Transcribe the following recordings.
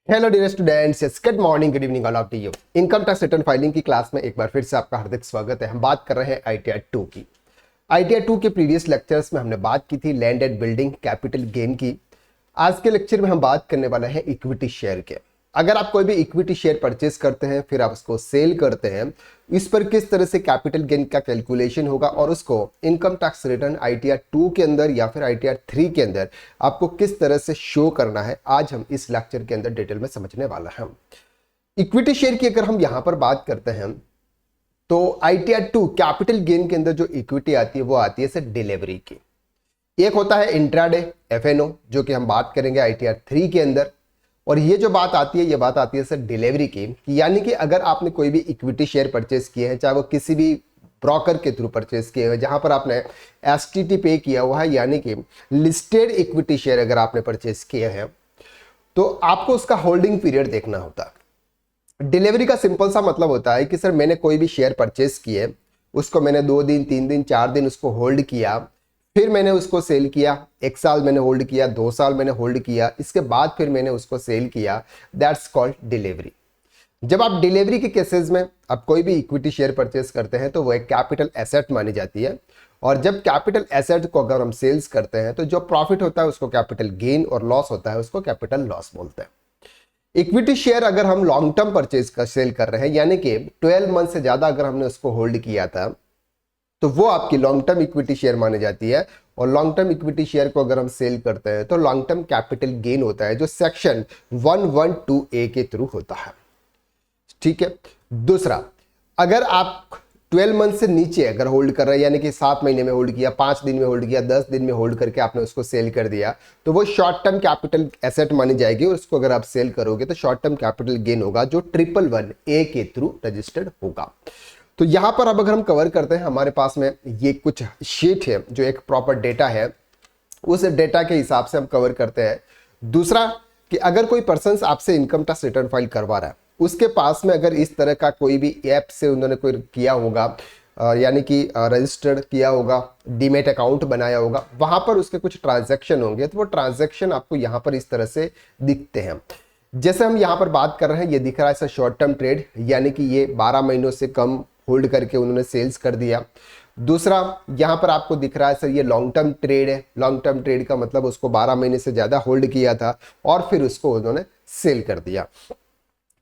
Hello dear students, yes good morning, good evening all of you. Income tax return filing की class में एक बार फिर से आपका हार्दिक स्वागत है। हम बात कर रहे हैं आईटीआर 2 की। आईटीआर 2 के प्रीवियस लेक्चर्स में हमने बात की थी land and building capital gain की। आज के लेक्चर में हम बात करने वाले हैं इक्विटी शेयर के। अगर आप कोई भी इक्विटी शेयर परचेज करते हैं फिर आप उसको सेल करते हैं, इस पर किस तरह से कैपिटल गेन का कैलकुलेशन होगा और उसको इनकम टैक्स रिटर्न आईटीआर 2 के अंदर या फिर आईटीआर 3 के अंदर आपको किस तरह से शो करना है, आज हम इस लेक्चर के अंदर डिटेल में समझने वाला हैं। इक्विटी शेयर की अगर हम यहां पर बात करते हैं तो आईटीआर 2 कैपिटल गेन के अंदर जो इक्विटी आती है वो आती है सर डिलीवरी की। एक होता है इंट्राडे एफएनओ जो कि हम बात करेंगे आईटीआर 3 के अंदर, और ये जो बात आती है ये बात आती है सर डिलीवरी की, यानी कि अगर आपने कोई भी इक्विटी शेयर परचेज किए हैं, चाहे वो किसी भी ब्रोकर के थ्रू परचेज किए हैं जहां पर आपने एसटीटी पे किया हुआ है, यानी कि लिस्टेड इक्विटी शेयर अगर आपने परचेज किए हैं तो आपको उसका होल्डिंग पीरियड देखना होता है। डिलीवरी का सिंपल सा मतलब होता है कि सर मैंने कोई भी शेयर परचेज किए, उसको मैंने 2 दिन 3 दिन 4 दिन उसको होल्ड किया, फिर मैंने उसको सेल किया, 1 साल मैंने होल्ड किया, 2 साल मैंने होल्ड किया, इसके बाद फिर मैंने उसको सेल किया, दैट्स कॉल्ड डिलीवरी। जब आप डिलीवरी के केसेस में आप कोई भी इक्विटी शेयर परचेस करते हैं तो वो एक कैपिटल एसेट मानी जाती है, और जब कैपिटल एसेट को अगर हम सेल्स करते हैं तो जो प्रॉफिट होता है उसको कैपिटल गेन और लॉस होता है उसको कैपिटल लॉस बोलते हैं। इक्विटी शेयर अगर हम लॉन्ग टर्म परचेज का सेल कर रहे हैं, यानी कि 12 मंथ से ज्यादा अगर हमने उसको होल्ड किया था तो वो आपकी लॉन्ग टर्म इक्विटी शेयर मानी जाती है, और लॉन्ग टर्म इक्विटी शेयर को अगर हम सेल करते हैं तो लॉन्ग टर्म कैपिटल गेन होता है जो सेक्शन 112A के थ्रू होता है। ठीक है। दूसरा, अगर आप 12 मंथ से नीचे अगर होल्ड कर रहे हैं, यानी कि 7 महीने में होल्ड किया, 5 दिन में होल्ड किया, 10 दिन में होल्ड करके आपने उसको सेल कर दिया तो वो शॉर्ट टर्म कैपिटल एसेट मानी जाएगी, और उसको अगर आप सेल करोगे तो शॉर्ट टर्म कैपिटल गेन होगा जो 111A के थ्रू रजिस्टर्ड होगा। तो यहां पर अब अगर हम कवर करते हैं, हमारे पास में ये कुछ शीट है जो एक प्रॉपर डेटा है, उस डेटा के हिसाब से हम कवर करते हैं। दूसरा कि अगर कोई पर्सन आपसे इनकम टैक्स रिटर्न फाइल करवा रहा है, उसके पास में अगर इस तरह का कोई भी ऐप से उन्होंने कोई किया होगा, यानी कि रजिस्टर्ड किया होगा, डीमेट अकाउंट बनाया होगा, वहां पर उसके कुछ ट्रांजैक्शन होंगे, तो वो ट्रांजैक्शन आपको यहां पर इस तरह से दिखते हैं। जैसे हम यहां पर बात कर रहे हैं, ये दिख रहा है सर शॉर्ट टर्म ट्रेड, यानी कि ये 12 महीनों से कम होल्ड करके उन्होंने सेल्स कर दिया। दूसरा, यहां पर आपको दिख रहा है सर ये लॉन्ग टर्म ट्रेड है। लॉन्ग टर्म ट्रेड का मतलब उसको 12 महीने से ज्यादा होल्ड किया था और फिर उसको उन्होंने सेल कर दिया।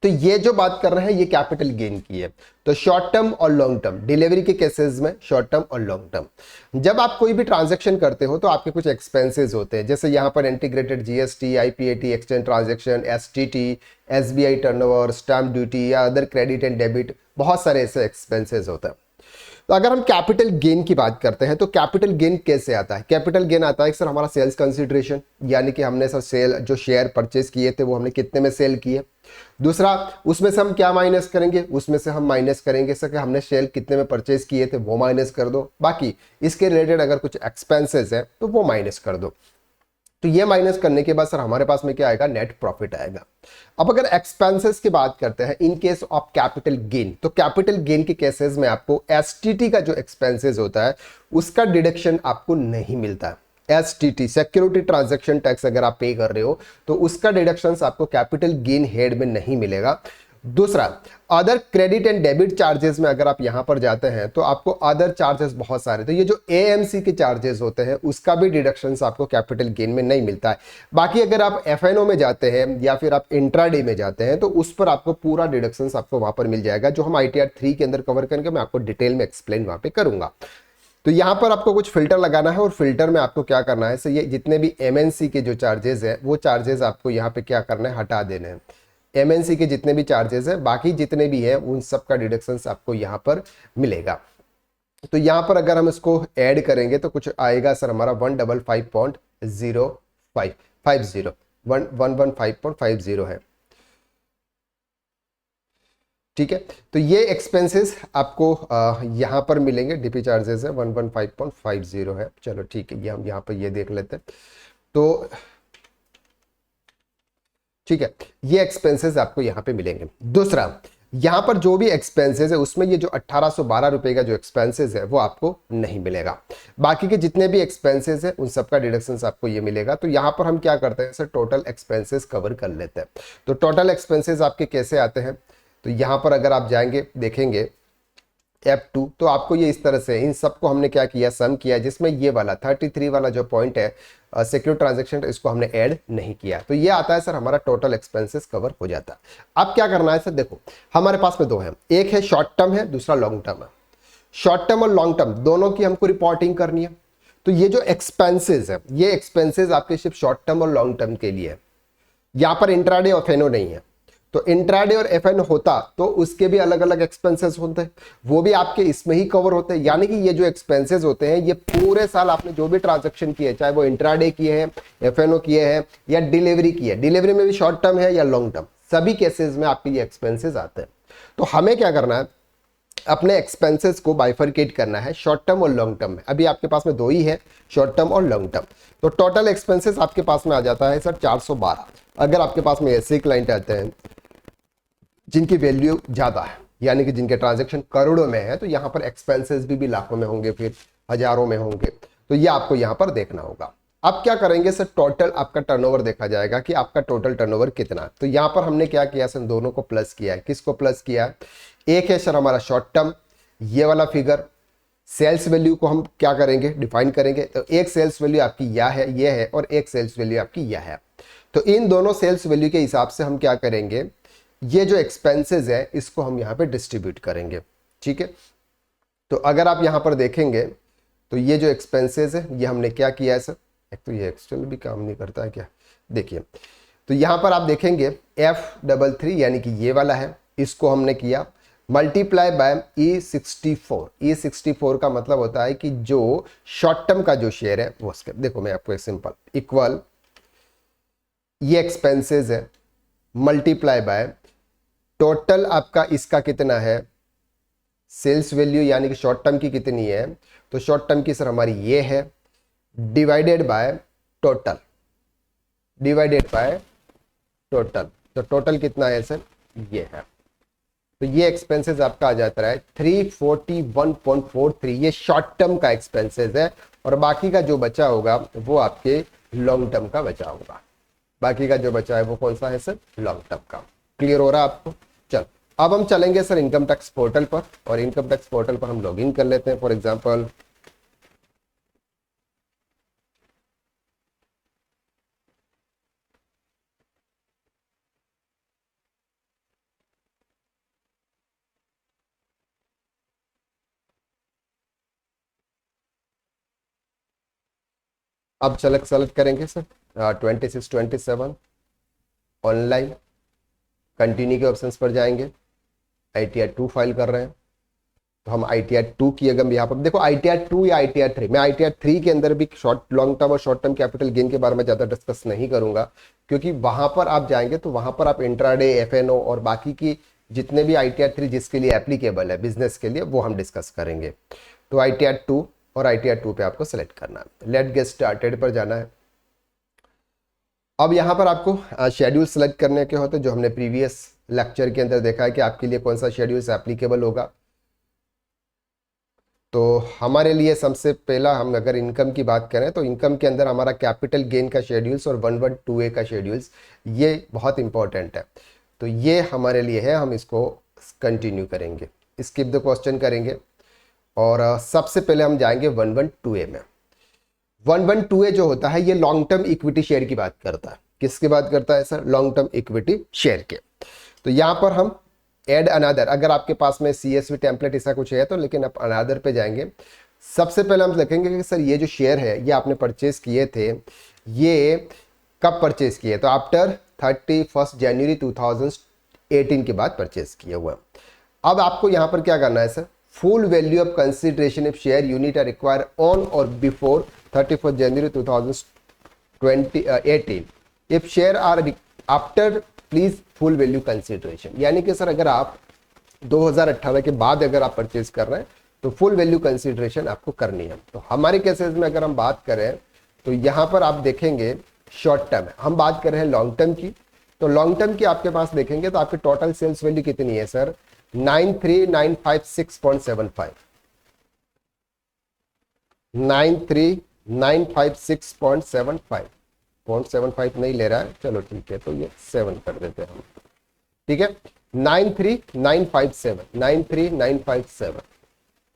तो ये जो बात कर रहे हैं ये कैपिटल गेन की है। तो शॉर्ट टर्म और लॉन्ग टर्म, डिलीवरी के केसेस में शॉर्ट टर्म और लॉन्ग टर्म। जब आप कोई भी ट्रांजैक्शन करते हो तो आपके कुछ एक्सपेंसेस होते हैं, जैसे यहाँ पर integrated GST, IPAT, exchange transaction, STT, SBI turnover, stamp duty या अदर क्रेडिट एंड डेबिट, बहुत सारे ऐसे एक्सपेंसेस होते हैं। तो अगर हम कैपिटल गेन की बात करते हैं तो कैपिटल गेन कैसे आता है? कैपिटल गेन आता है सर हमारा सेल्स कंसिडरेशन, यानी कि हमने सर सेल जो शेयर परचेज किए थे वो हमने कितने में सेल किए। दूसरा, उसमें से हम क्या माइनस करेंगे? उसमें से हम माइनस करेंगे सर कि हमने शेयर कितने में परचेज किए थे वो माइनस कर दो, बाकी इसके रिलेटेड अगर कुछ एक्सपेंसेस है तो वो माइनस कर दो। तो ये माइनस करने के बाद सर हमारे पास में क्या आएगा? नेट प्रॉफिट आएगा। अब अगर एक्सपेंसेस की बात करते हैं in case of capital gain, तो कैपिटल गेन के केसेस में आपको एसटीटी का जो एक्सपेंसेस होता है उसका डिडक्शन आपको नहीं मिलता। एसटीटी, सिक्योरिटी ट्रांजैक्शन टैक्स, अगर आप पे कर रहे हो तो उसका डिडक्शन आपको कैपिटल गेन हेड में नहीं मिलेगा। दूसरा, other credit and debit charges में अगर आप यहां पर जाते हैं तो आपको अदर चार्जेस बहुत सारे, तो ये जो एएमसी के चार्जेस होते हैं उसका भी डिडक्शन आपको कैपिटल गेन में नहीं मिलता है। बाकी अगर आप एफएनओ में जाते हैं या फिर आप इंट्राडे में जाते हैं तो उस पर आपको पूरा डिडक्शन आपको वहां पर मिल जाएगा, जो हम आईटीआर 3 के अंदर कवर करके मैं आपको डिटेल में एक्सप्लेन वहां पे करूंगा। तो यहां पर आपको कुछ फिल्टर लगाना है, और फिल्टर में आपको क्या करना है, सो ये जितने भी एमएनसी के जो चार्जेस है वो चार्जेस आपको यहाँ पे क्या करना है? हटा देने हैं। एमएनसी के जितने भी चार्जेस हैं, बाकी जितने भी हैं उन सब का डिडक्शन आपको यहाँ पर मिलेगा। तो यहाँ पर अगर हम इसको ऐड करेंगे तो कुछ आएगा सर हमारा 155.0550 115.50 है। ठीक है। तो ये एक्सपेंसेस आपको यहां पर मिलेंगे, डीपी चार्जेस है 115.50 है। चलो ठीक है, ये हम यहां पर ये देख लेते हैं। तो ठीक है, ये एक्सपेंसेस आपको यहां पे मिलेंगे। दूसरा, यहां पर जो भी एक्सपेंसेस है उसमें ये जो 1812 रुपए का जो एक्सपेंसेस है वो आपको नहीं मिलेगा। बाकी के जितने भी एक्सपेंसेस है उन सबका डिडक्शन आपको ये मिलेगा। तो यहां पर हम क्या करते हैं सर, टोटल एक्सपेंसेस कवर कर लेते हैं। तो टोटल एक्सपेंसेस आपके कैसे आते हैं, तो यहां पर अगर आप जाएंगे देखेंगे F2, तो आपको ये इस तरह से इन सबको हमने क्या किया, सम किया, जिसमें ये वाला 33 वाला जो पॉइंट है सिक्योर ट्रांजैक्शन, इसको हमने ऐड नहीं किया। तो ये आता है सर हमारा टोटल एक्सपेंसेस कवर हो जाता है। अब क्या करना है सर, देखो हमारे पास में दो है, एक है शॉर्ट टर्म है, दूसरा लॉन्ग टर्म है। शॉर्ट टर्म और लॉन्ग टर्म दोनों की हमको रिपोर्टिंग करनी है। तो ये जो एक्सपेंसेस है, ये एक्सपेंसेस आपके सिर्फ शॉर्ट टर्म और लॉन्ग टर्म के लिए है। यहां पर इंट्राडे और फेनो नहीं है। तो इंट्राडे और एफएन होता तो उसके भी अलग अलग एक्सपेंसेस होते हैं, वो भी आपके इसमें ही कवर होते हैं। यानी कि ये जो एक्सपेंसेस होते हैं ये पूरे साल आपने जो भी ट्रांजैक्शन किए, चाहे वो इंट्राडे किए हैं, एफएनओ किए हैं या डिलीवरी की है, डिलीवरी में भी शॉर्ट टर्म है या लॉन्ग टर्म, सभी केसेस में आपके ये एक्सपेंसेस आते हैं। तो हमें क्या करना है, अपने एक्सपेंसेस को बाइफरकेट करना है शॉर्ट टर्म और लॉन्ग टर्म में। अभी आपके पास में दो ही है, शॉर्ट टर्म और लॉन्ग टर्म। तो टोटल एक्सपेंसेस आपके पास में आ जाता है सर 412। अगर आपके पास में ऐसे क्लाइंट आते हैं जिनकी वैल्यू ज्यादा है, यानी कि जिनके ट्रांजैक्शन करोड़ों में है, तो यहां पर एक्सपेंसेस भी लाखों में होंगे, फिर हजारों में होंगे। तो ये आपको यहां पर देखना होगा। अब क्या करेंगे सर, टोटल आपका टर्नओवर देखा जाएगा कि आपका टोटल टर्नओवर कितना है। तो यहां पर हमने क्या किया सर, दोनों को प्लस किया है। किसको प्लस किया है, एक है सर हमारा शॉर्ट टर्म, ये वाला फिगर, सेल्स वैल्यू को हम क्या करेंगे, डिफाइन करेंगे। तो एक सेल्स वैल्यू आपकी यह है, ये है, और एक सेल्स वैल्यू आपकी यह है। तो इन दोनों सेल्स वैल्यू के हिसाब से हम क्या करेंगे, ये जो एक्सपेंसेस है इसको हम यहां पे डिस्ट्रीब्यूट करेंगे। ठीक है, तो अगर आप यहां पर देखेंगे तो ये जो एक्सपेंसेस है ये हमने क्या किया है सर, एक तो ये एक्सटर्नल भी काम नहीं करता है क्या, देखिए। तो यहां पर आप देखेंगे F33 यानी कि ये वाला है, इसको हमने किया मल्टीप्लाई बाय E64। E64 का मतलब होता है कि जो शॉर्ट टर्म का जो शेयर है वो उसके, देखो मैं आपको एक सिंपल इक्वल ये एक्सपेंसेस है मल्टीप्लाई बाय टोटल आपका इसका कितना है, सेल्स वैल्यू यानी कि शॉर्ट टर्म की कितनी है, तो शॉर्ट टर्म की सर हमारी ये है, divided by total, divided by total. तो टोटल कितना है सर, ये है। तो ये एक्सपेंसेस आपका आ जाता है 341.43, ये शॉर्ट टर्म का एक्सपेंसेस है। और बाकी का जो बचा होगा वो आपके लॉन्ग टर्म का बचा होगा। बाकी का जो बचा है वो कौन सा है सर, लॉन्ग टर्म का। क्लियर हो रहा है आपको। चल अब हम चलेंगे सर इनकम टैक्स पोर्टल पर, और इनकम टैक्स पोर्टल पर हम लॉगिन कर लेते हैं। फॉर एग्जांपल अब सेलेक्ट करेंगे सर 2627 ऑनलाइन, कंटिन्यू के ऑप्शंस पर जाएंगे, ITR 2 फाइल कर रहे हैं। तो हम ITR 2 की अगर यहाँ पर देखो ITR 2 या ITR 3, मैं ITR 3 के अंदर भी शॉर्ट लॉन्ग टर्म और शॉर्ट टर्म कैपिटल गेन के बारे में ज़्यादा डिस्कस नहीं करूंगा, क्योंकि वहां पर आप जाएंगे तो वहां पर आप इंट्राडे, FNO और बाकी की जितने भी ITR 3 जिसके लिए एप्लीकेबल है बिजनेस के लिए, वो हम डिस्कस करेंगे। तो ITR 2 और ITR 2 पे आपको सेलेक्ट करना है, लेट गेट स्टार्टेड पर जाना है। अब यहाँ पर आपको शेड्यूल सेलेक्ट करने के होते हैं, जो हमने प्रीवियस लेक्चर के अंदर देखा है कि आपके लिए कौन सा शेड्यूल एप्लीकेबल होगा। तो हमारे लिए सबसे पहला, हम अगर इनकम की बात करें तो इनकम के अंदर हमारा कैपिटल गेन का शेड्यूल्स और 112A का शेड्यूल्स, ये बहुत इंपॉर्टेंट है। तो ये हमारे लिए है, हम इसको कंटिन्यू करेंगे, स्किप द क्वेश्चन करेंगे। और सबसे पहले हम जाएंगे 112A में। 112A जो होता है ये लॉन्ग टर्म इक्विटी शेयर की बात करता है। किसकी बात करता है sir, long term equity share के। तो यहाँ पर हम एड अनदर, अगर आपके पास में CSV टेम्पलेट ऐसा कुछ है तो, लेकिन आप अनदर पे जाएंगे। सबसे पहले हम देखेंगे कि सर ये जो शेयर है ये आपने परचेज किए थे, ये कब परचेज किए, तो आफ्टर 31 जनवरी 2018 के बाद परचेज किए हुआ। अब आपको यहाँ पर क्या करना है sir, full value of consideration if share unit are require on or before 31 January 2018 if share are after please full value consideration. यानी कि सर अगर आप 2018 के बाद अगर आप परचेज कर रहे हैं तो फुल वैल्यू कंसिडरेशन आपको करनी है। तो हमारे केसेस में अगर हम बात करें तो यहां पर आप देखेंगे शॉर्ट टर्म है, हम बात कर रहे हैं लॉन्ग टर्म की। तो लॉन्ग टर्म की आपके पास देखेंगे तो आपकी टोटल सेल्स वैल्यू कितनी है सर, 93956.75, 93956.75, 0.75 नहीं ले रहा है, चलो ठीक है, तो ये 7 कर देते हैं हम, ठीक है, 93957।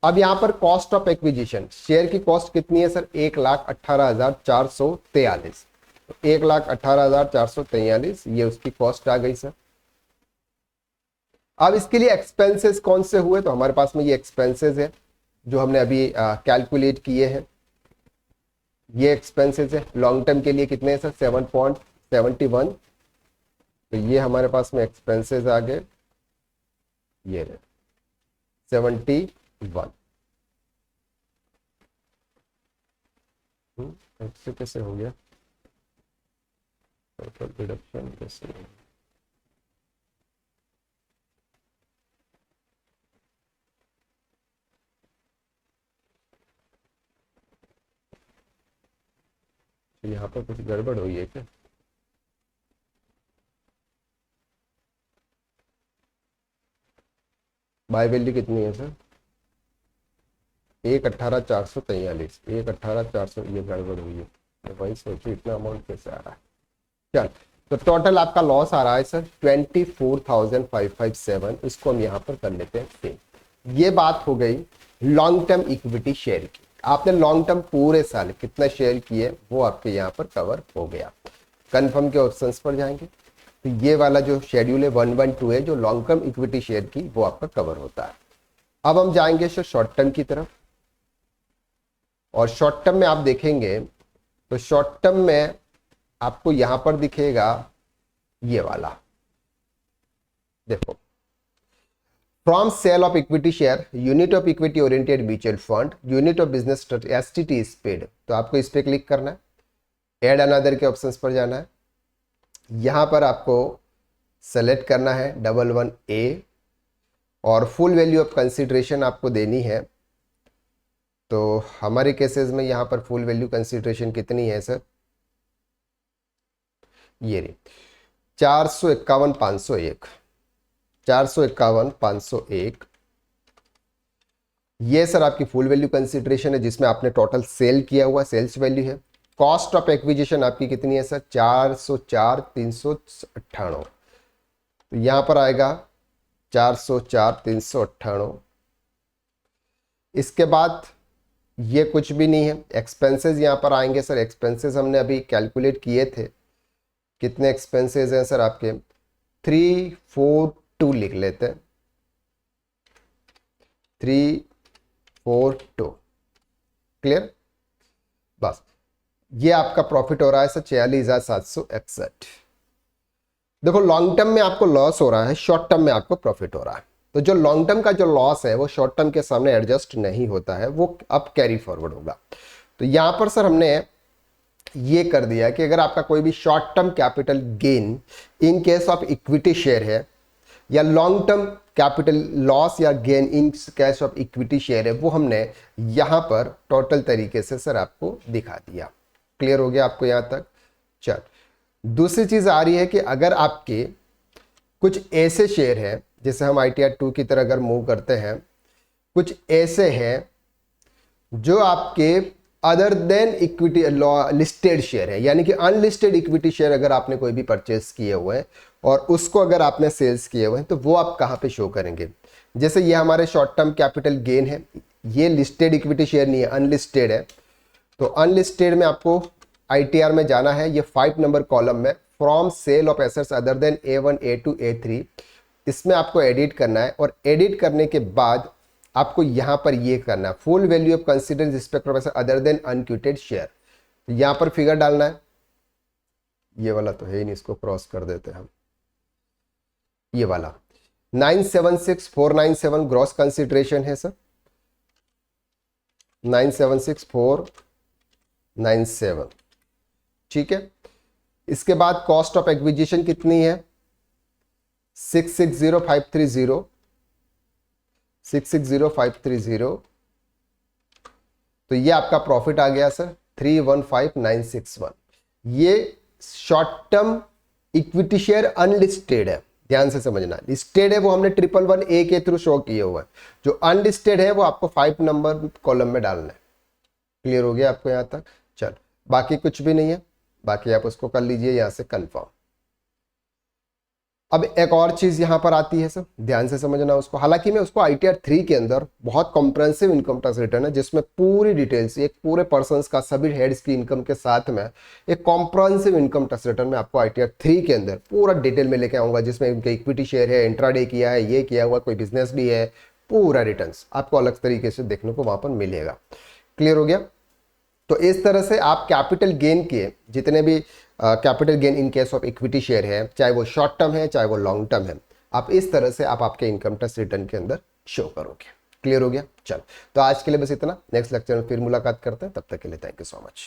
अब यहां पर कॉस्ट ऑफ एक्विजिशन, शेयर की कॉस्ट कितनी है सर, 1,18,443, 1,18,443 ये उसकी कॉस्ट आ गई सर। अब इसके लिए एक्सपेंसेस कौन से हुए, तो हमारे पास में ये एक्सपेंसेस है जो हमने अभी कैलकुलेट किए हैं, ये एक्सपेंसेस है। लॉन्ग टर्म के लिए कितने हैं सर, 7.71, तो ये हमारे पास में एक्सपेंसेस आ गए, ये 71। ऐसे कैसे हो गया, टोटल डिडक्शन कैसे हो गया? यहाँ पर कुछ गड़बड़ हुई है क्या, बाय वैल्यू कितनी है सर, 1,18,443, 1,18,400, ये गड़बड़ हुई है, तो वही सोचिए इतना अमाउंट कैसे आ रहा है। चल, तो टोटल आपका लॉस आ रहा है सर 24,557, इसको हम यहाँ पर कर लेते हैं सेम। ये बात हो गई लॉन्ग टर्म इक्विटी शेयर की। आपने लॉन्ग टर्म पूरे साल कितना शेयर किए वो आपके यहाँ पर कवर हो गया। कंफर्म के ऑप्शंस पर जाएंगे तो ये वाला जो शेड्यूल है 112 है जो लॉन्ग टर्म इक्विटी शेयर की, वो आपका कवर होता है। अब हम जाएंगे सर शॉर्ट टर्म की तरफ, और शॉर्ट टर्म में आप देखेंगे तो शॉर्ट टर्म में आपको यहां पर दिखेगा ये वाला, देखो, from sale of equity share, unit of equity oriented mutual fund, unit of business STT is paid, तो आपको इस पे क्लिक करना है, एड अनदर के ऑप्शंस पर जाना है, यहां पर आपको सेलेक्ट करना है 11A और फुल वैल्यू ऑफ कंसिडरेशन आपको देनी है। तो हमारे केसेस में यहां पर फुल वैल्यू कंसिडरेशन कितनी है सर, ये रही 451,501, 451,501, ये सर आपकी फुल वैल्यू कंसिडरेशन है जिसमें आपने टोटल सेल किया हुआ सेल्स वैल्यू है। कॉस्ट ऑफ एक्विजिशन आपकी कितनी है सर, 404,398, तो यहां पर आएगा 404,398। इसके बाद ये कुछ भी नहीं है, एक्सपेंसेस यहां पर आएंगे सर। एक्सपेंसेस हमने अभी कैलकुलेट किए थे, कितने एक्सपेंसेस हैं सर आपके, 342 लिख लेते हैं, 342, क्लियर, बस ये आपका प्रॉफिट हो रहा है सर 46,761। देखो लॉन्ग टर्म में आपको लॉस हो रहा है, शॉर्ट टर्म में आपको प्रॉफिट हो रहा है, तो जो लॉन्ग टर्म का जो लॉस है वो शॉर्ट टर्म के सामने एडजस्ट नहीं होता है, वो अब कैरी फॉरवर्ड होगा। तो यहां पर सर हमने ये कर दिया कि अगर आपका कोई भी short term capital gain in case of equity share है, या लॉन्ग टर्म कैपिटल लॉस या gain in case of equity share है, वो हमने यहां पर टोटल तरीके से सर आपको दिखा दिया। क्लियर हो गया आपको यहां तक। चल, दूसरी चीज आ रही है कि अगर आपके कुछ ऐसे शेयर हैं, जैसे हम ITR 2 की तरह अगर मूव करते हैं, कुछ ऐसे हैं जो आपके other than equity listed share है, यानी कि अनलिस्टेड इक्विटी शेयर अगर आपने कोई भी परचेस किए हुए हैं और उसको अगर आपने सेल्स किए हुए हैं, तो वो आप कहाँ पे शो करेंगे। जैसे ये हमारे शॉर्ट टर्म कैपिटल गेन है, ये लिस्टेड इक्विटी शेयर नहीं है, अनलिस्टेड है। तो अनलिस्टेड में आपको ITR में जाना है, ये 5 नंबर कॉलम में from sale of assets other than A1 A2 A3, इसमें आपको एडिट करना है, और एडिट करने के बाद आपको यहां पर ये करना है, full value of consideration respect of asset other than unquoted share, यहां पर फिगर डालना है। ये वाला तो है ही नहीं, इसको क्रॉस कर देते हैं हम, ये वाला 976,497 ग्रॉस कंसिडरेशन है सर, 976,497, ठीक है। इसके बाद कॉस्ट ऑफ एक्विजिशन कितनी है, 660,530, 660,530, तो ये आपका प्रॉफिट आ गया सर 315,961। ये short term equity share unlisted है, ध्यान से समझना। लिस्टेड है वो हमने 111A के थ्रू शो किए हुआ है, जो अनलिस्टेड है वो आपको 5 नंबर कॉलम में डालना है। क्लियर हो गया आपको यहाँ तक? चल, बाकी कुछ भी नहीं है, बाकी आप उसको कर लीजिए यहाँ से कंफर्म। अब एक और चीज यहां पर आती है सब, ध्यान से समझना उसको। हालांकि मैं उसको ITR 3 के अंदर बहुत कॉम्प्रेहेंसिव इनकम टैक्स रिटर्न है, जिसमें पूरी डिटेल्स एक पूरे पर्सन का सभी हेड्स की इनकम के साथ में एक कॉम्प्रेहेंसिव इनकम टैक्स रिटर्न में आपको ITR 3 के अंदर पूरा डिटेल में लेके आऊंगा, जिसमें उनके इक्विटी शेयर है, इंट्राडे किया है, ये किया हुआ, कोई बिजनेस भी है, पूरा रिटर्न आपको अलग तरीके से देखने को वहां पर मिलेगा। क्लियर हो गया? तो इस तरह से आप कैपिटल गेन के जितने भी capital gain in case of equity share है, चाहे वो शॉर्ट टर्म है चाहे वो लॉन्ग टर्म है, आप इस तरह से आप आपके इनकम टैक्स रिटर्न के अंदर शो करोगे। क्लियर हो गया? चलो, तो आज के लिए बस इतना। नेक्स्ट लेक्चर में फिर मुलाकात करते हैं, तब तक के लिए थैंक यू सो मच।